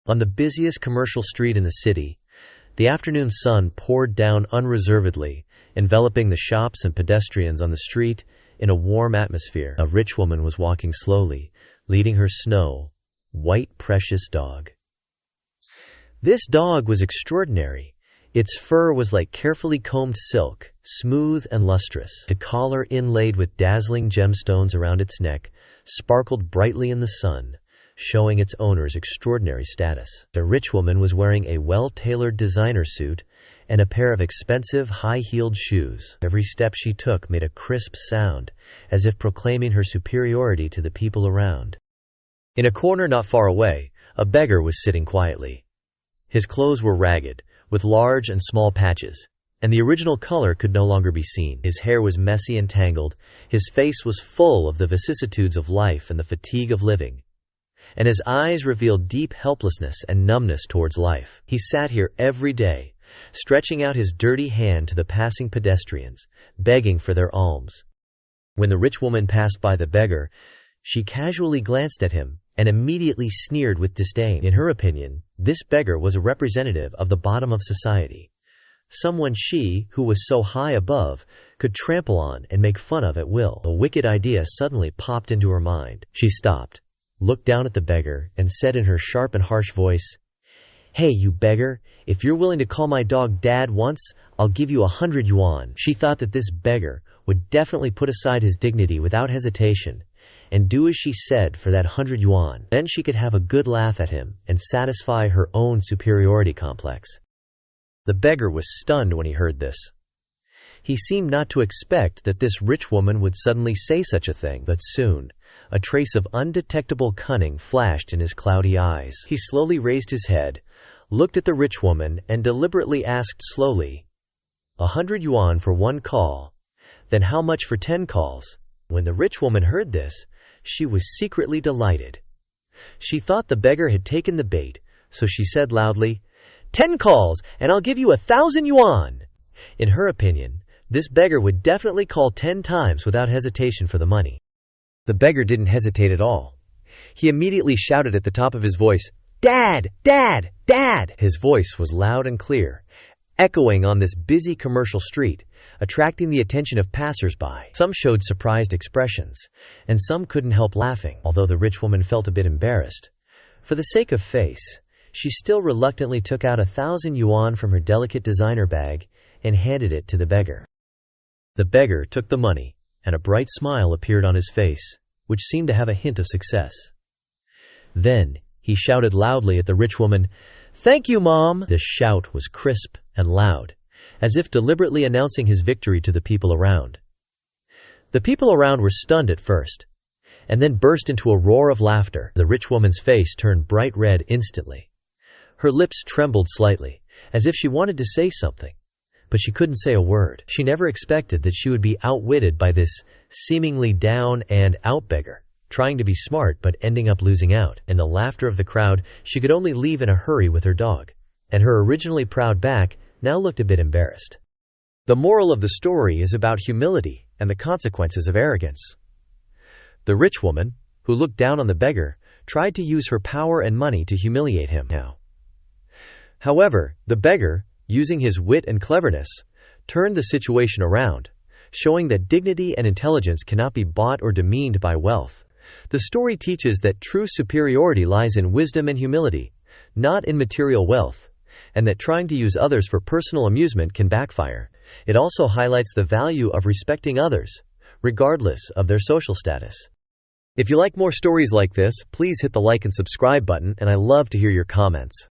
On the busiest commercial street in the city, the afternoon sun poured down unreservedly, enveloping the shops and pedestrians on the street in a warm atmosphere. A rich woman was walking slowly, leading her white, precious dog. This dog was extraordinary. Its fur was like carefully combed silk, smooth and lustrous. The collar, inlaid with dazzling gemstones around its neck, sparkled brightly in the sun, showing its owner's extraordinary status. The rich woman was wearing a well-tailored designer suit and a pair of expensive, high-heeled shoes. Every step she took made a crisp sound, as if proclaiming her superiority to the people around. In a corner not far away, a beggar was sitting quietly. His clothes were ragged, with large and small patches, and the original color could no longer be seen. His hair was messy and tangled, his face was full of the vicissitudes of life and the fatigue of living, and his eyes revealed deep helplessness and numbness towards life. He sat here every day, stretching out his dirty hand to the passing pedestrians, begging for their alms. When the rich woman passed by the beggar, she casually glanced at him and immediately sneered with disdain. In her opinion, this beggar was a representative of the bottom of society, someone she, who was so high above, could trample on and make fun of at will. A wicked idea suddenly popped into her mind. She stopped, looked down at the beggar, and said in her sharp and harsh voice, "Hey, you beggar, if you're willing to call my dog Dad once, I'll give you 100 yuan. She thought that this beggar would definitely put aside his dignity without hesitation and do as she said for that 100 yuan. Then she could have a good laugh at him and satisfy her own superiority complex. The beggar was stunned when he heard this. He seemed not to expect that this rich woman would suddenly say such a thing, but soon a trace of undetectable cunning flashed in his cloudy eyes. He slowly raised his head, looked at the rich woman, and deliberately asked slowly, 100 yuan for one call, then how much for 10 calls? When the rich woman heard this, she was secretly delighted. She thought the beggar had taken the bait, so she said loudly, 10 calls, and I'll give you 1,000 yuan. In her opinion, this beggar would definitely call 10 times without hesitation for the money. The beggar didn't hesitate at all. He immediately shouted at the top of his voice, "Dad! Dad! Dad!" His voice was loud and clear, echoing on this busy commercial street, attracting the attention of passers-by. Some showed surprised expressions, and some couldn't help laughing. Although the rich woman felt a bit embarrassed, for the sake of face, she still reluctantly took out 1,000 yuan from her delicate designer bag and handed it to the beggar. The beggar took the money, and a bright smile appeared on his face, which seemed to have a hint of success. Then he shouted loudly at the rich woman, "Thank you, Mom!" This shout was crisp and loud, as if deliberately announcing his victory to the people around. The people around were stunned at first, and then burst into a roar of laughter. The rich woman's face turned bright red instantly. Her lips trembled slightly, as if she wanted to say something, but she couldn't say a word. She never expected that she would be outwitted by this seemingly down and out beggar, trying to be smart but ending up losing out. In the laughter of the crowd, she could only leave in a hurry with her dog, and her originally proud back now looked a bit embarrassed. The moral of the story is about humility and the consequences of arrogance. The rich woman, who looked down on the beggar, tried to use her power and money to humiliate him. However, the beggar, using his wit and cleverness, turned the situation around, showing that dignity and intelligence cannot be bought or demeaned by wealth. The story teaches that true superiority lies in wisdom and humility, not in material wealth, and that trying to use others for personal amusement can backfire. It also highlights the value of respecting others, regardless of their social status. If you like more stories like this, please hit the like and subscribe button, and I love to hear your comments.